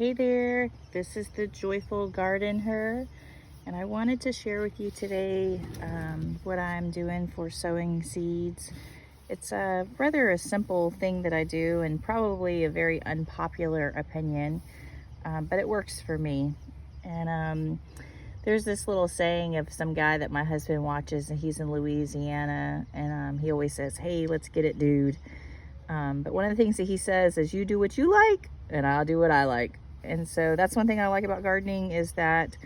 Hey there, this is the Joyful Gardener, and I wanted to share with you today what I'm doing for sowing seeds. It's rather a simple thing that I do, and probably a very unpopular opinion, but it works for me. And there's this little saying of some guy that my husband watches, and he's in Louisiana, and he always says, "Hey, let's get it, dude." But one of the things that he says is, "You do what you like, and I'll do what I like." And so that's one thing I like about gardening, is that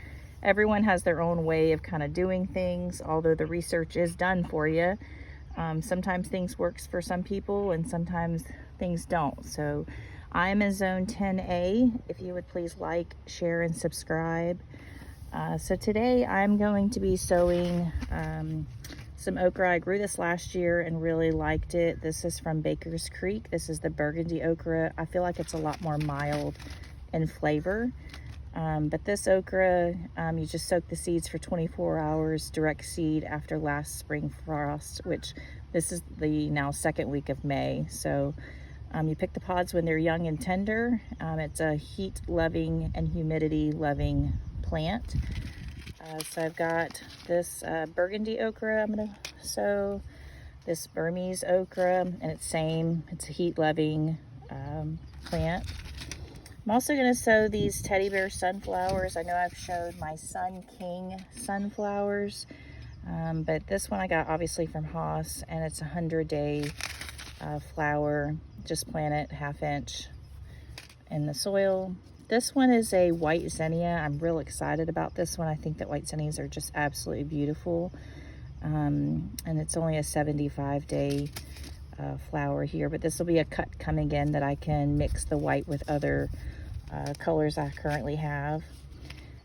everyone has their own way of kind of doing things, although the research is done for you. Sometimes things works for some people and sometimes things don't. So I am in zone 10A. If you would please like, share, and subscribe. So today I'm going to be sowing some okra. I grew this last year and really liked it. This is from Baker's Creek. This is the burgundy okra. I feel like it's a lot more mild in flavor. But this okra, you just soak the seeds for 24 hours, direct seed after last spring frost, which this is the now second week of May. So you pick the pods when they're young and tender. It's a heat-loving and humidity-loving plant. So I've got this burgundy okra I'm going to sow, this Burmese okra, and it's a heat-loving plant. I'm also going to sow these teddy bear sunflowers. I know I've showed my Sun King sunflowers, but this one I got obviously from Haas, and it's a 100-day flower. Just plant it 1/2 inch in the soil. This one is a white zinnia. I'm real excited about this one. I think that white zinnias are just absolutely beautiful. And it's only a 75-day flower here, but this will be a cut coming in that I can mix the white with other colors I currently have.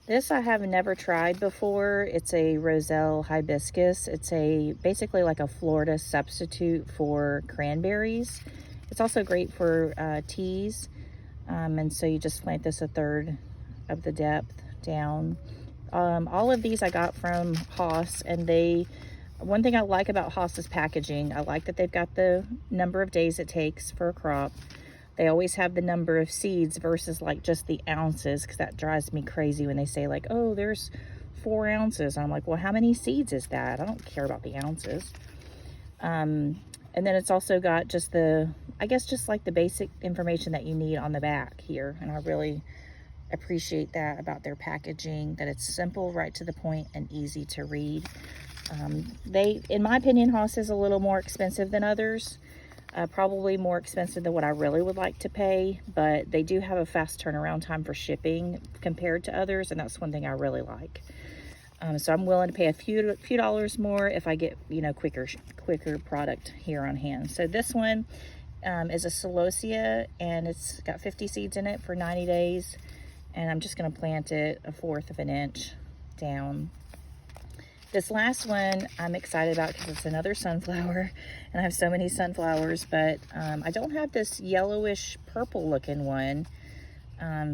This I have never tried before. It's a Roselle hibiscus. It's basically like a Florida substitute for cranberries. It's also great for teas. And so you just plant this 1/3 of the depth down. All of these I got from Haas, and one thing I like about Haas's packaging, I like that they've got the number of days it takes for a crop. They always have the number of seeds versus like just the ounces, because that drives me crazy when they say like, "Oh, there's 4 ounces." And I'm like, well, how many seeds is that? I don't care about the ounces. And then it's also got just just like the basic information that you need on the back here. And I really appreciate that about their packaging, that it's simple, right to the point, and easy to read. In my opinion, Haas is a little more expensive than others. Probably more expensive than what I really would like to pay, but they do have a fast turnaround time for shipping compared to others, and that's one thing I really like. So I'm willing to pay a few dollars more if I get, quicker product here on hand. So this one is a celosia, and it's got 50 seeds in it for 90 days. And I'm just going to plant it 1/4 of an inch down. This last one I'm excited about because it's another sunflower, and I have so many sunflowers, but I don't have this yellowish purple looking one.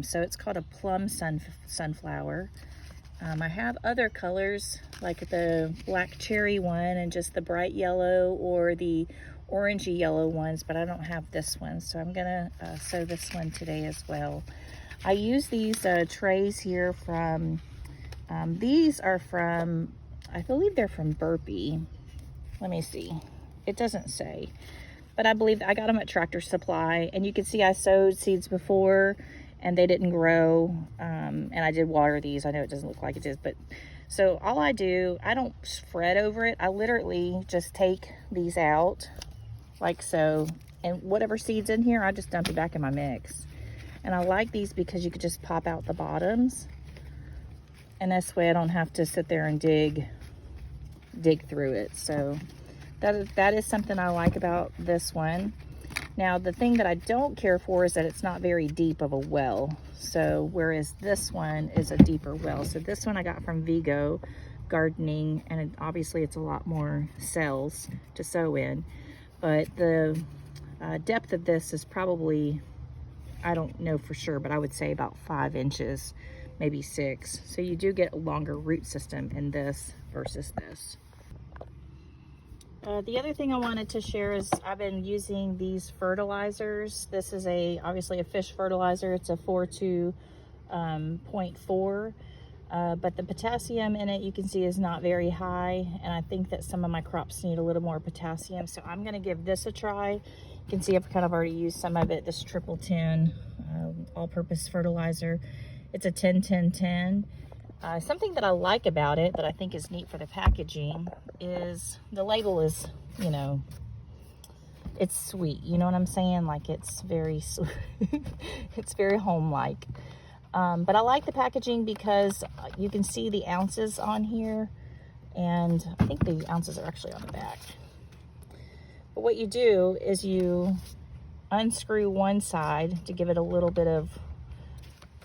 So it's called a plum sunflower. I have other colors like the black cherry one and just the bright yellow or the orangey yellow ones, but I don't have this one. So I'm gonna sow this one today as well. I use these trays here from, these are from, I believe they're from Burpee. Let me see. It doesn't say, but I believe I got them at Tractor Supply, and you can see I sowed seeds before and they didn't grow. And I did water these. I know it doesn't look like it is, but so all I do, I don't fret over it. I literally just take these out like so, and whatever seeds in here, I just dump it back in my mix. And I like these because you could just pop out the bottoms, and this way I don't have to sit there and dig through it. So that is something I like about this one. Now, the thing that I don't care for is that it's not very deep of a well. So whereas this one is a deeper well. So this one I got from Vigo Gardening, and obviously it's a lot more cells to sow in. But the depth of this is probably, I don't know for sure, but I would say about 5 inches, maybe 6. So you do get a longer root system in this versus this. The other thing I wanted to share is I've been using these fertilizers. This is obviously a fish fertilizer. It's a 4.2.4, but the potassium in it, you can see, is not very high, and I think that some of my crops need a little more potassium, so I'm going to give this a try. You can see I've kind of already used some of it. This 1010 all-purpose fertilizer. It's a 10-10-10. Something that I like about it that I think is neat for the packaging is the label is, you know, it's sweet. You know what I'm saying? Like, it's very sweet. It's very home-like. But I like the packaging because you can see the ounces on here, and I think the ounces are actually on the back. But what you do is you unscrew one side to give it a little bit of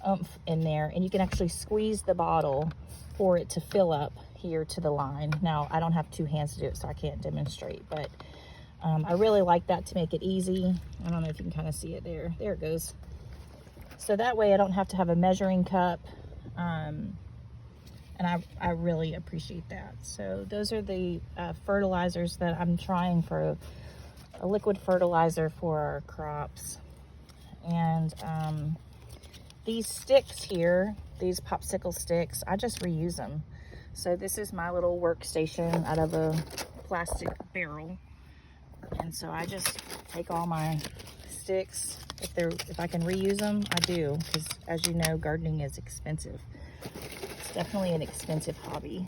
oomph in there, and you can actually squeeze the bottle for it to fill up here to the line. Now, I don't have two hands to do it, so I can't demonstrate, but I really like that to make it easy. I don't know if you can kind of see it there. There it goes. So that way I don't have to have a measuring cup, and I really appreciate that. So those are the fertilizers that I'm trying for a liquid fertilizer for our crops. And these sticks here, these popsicle sticks, I just reuse them. So this is my little workstation out of a plastic barrel. And so I just take all my sticks. If I can reuse them, I do, because as you know, gardening is expensive. It's definitely an expensive hobby.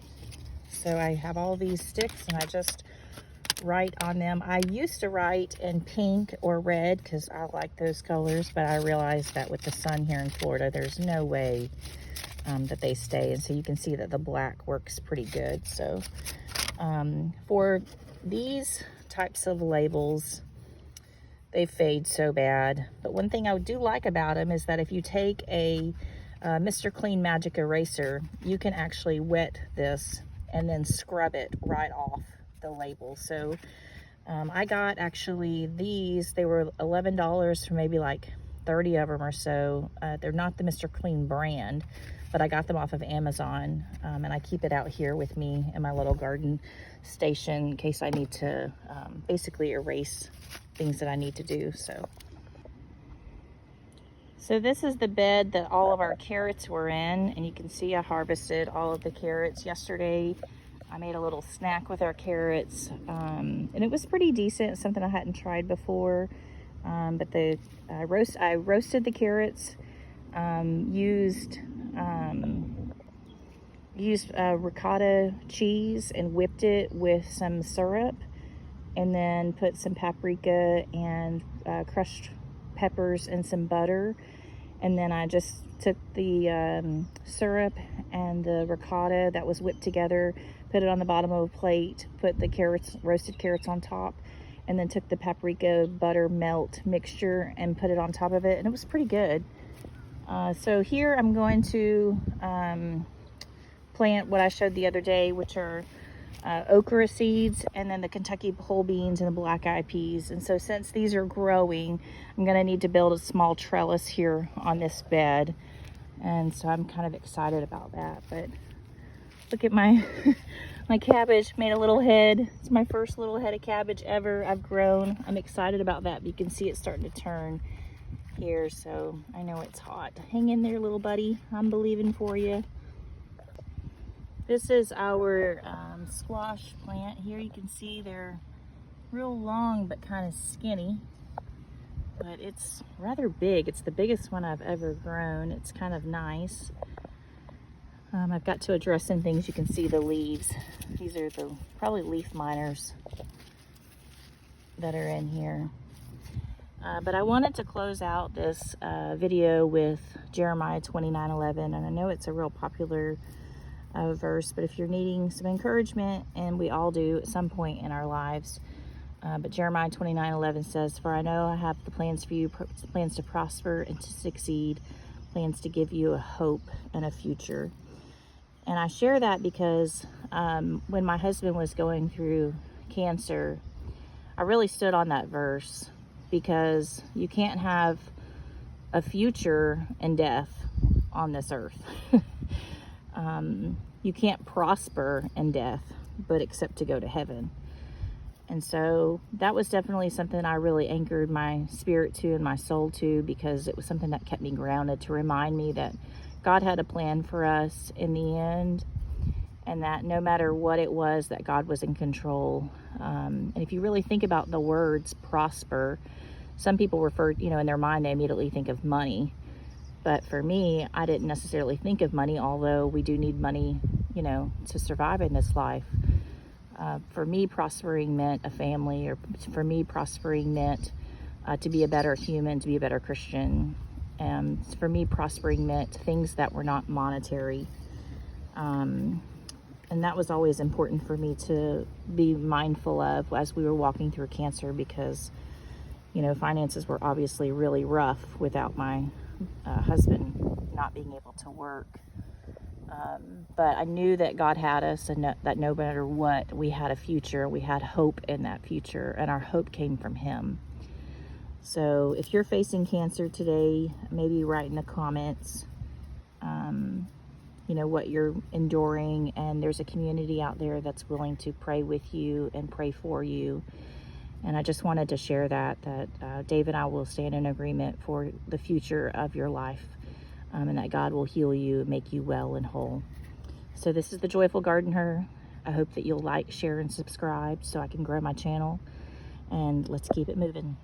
So I have all these sticks and I just write on them. I used to write in pink or red because I like those colors, but I realized that with the sun here in Florida, there's no way that they stay. And so you can see that the black works pretty good. So for these types of labels, they fade so bad. But one thing I do like about them is that if you take a Mr. Clean Magic eraser, you can actually wet this and then scrub it right off the label. So I got actually these, they were $11 for maybe like 30 of them or so. They're not the Mr. Clean brand, but I got them off of Amazon, and I keep it out here with me in my little garden station in case I need to basically erase things that I need to do. So this is the bed that all of our carrots were in, and you can see I harvested all of the carrots yesterday. I made a little snack with our carrots, and it was pretty decent, something I hadn't tried before. But I roasted the carrots, used ricotta cheese and whipped it with some syrup, and then put some paprika and crushed peppers and some butter. And then I just took the syrup and the ricotta that was whipped together, put it on the bottom of a plate, put the roasted carrots on top, and then took the paprika butter melt mixture and put it on top of it, and it was pretty good. So here I'm going to plant what I showed the other day, which are okra seeds, and then the Kentucky pole beans and the black eyed peas. And so since these are growing, I'm going to need to build a small trellis here on this bed, and so I'm kind of excited about that. But look at my my cabbage made a little head. It's my first little head of cabbage ever I've grown. I'm excited about that, but you can see it's starting to turn here, so I know it's hot. Hang in there, little buddy. I'm believing for you. This is our squash plant. Here you can see they're real long but kind of skinny, but it's rather big. It's the biggest one I've ever grown. It's kind of nice. I've got to address some things. You can see the leaves. These are probably leaf miners that are in here. But I wanted to close out this video with Jeremiah 29:11, and I know it's a real popular verse, but if you're needing some encouragement, and we all do at some point in our lives, but Jeremiah 29:11 says, "For I know I have the plans for you, plans to prosper and to succeed, plans to give you a hope and a future." And I share that because when my husband was going through cancer, I really stood on that verse, because you can't have a future in death on this earth. You can't prosper in death, but except to go to heaven. And so that was definitely something I really anchored my spirit to and my soul to, because it was something that kept me grounded, to remind me that God had a plan for us in the end, and that no matter what it was, that God was in control. And if you really think about the words prosper, some people refer, in their mind, they immediately think of money. But for me, I didn't necessarily think of money, although we do need money, to survive in this life. For me, prospering meant a family, or for me, prospering meant to be a better human, to be a better Christian. And for me, prospering meant things that were not monetary. And that was always important for me to be mindful of as we were walking through cancer, because, finances were obviously really rough without my husband not being able to work. But I knew that God had us, and that no matter what, we had a future. We had hope in that future, and our hope came from Him. So if you're facing cancer today, maybe write in the comments, what you're enduring, and there's a community out there that's willing to pray with you and pray for you. And I just wanted to share that Dave and I will stand in agreement for the future of your life. And that God will heal you, make you well and whole. So this is the Joyful Gardener. I hope that you'll like, share, and subscribe so I can grow my channel. And let's keep it moving.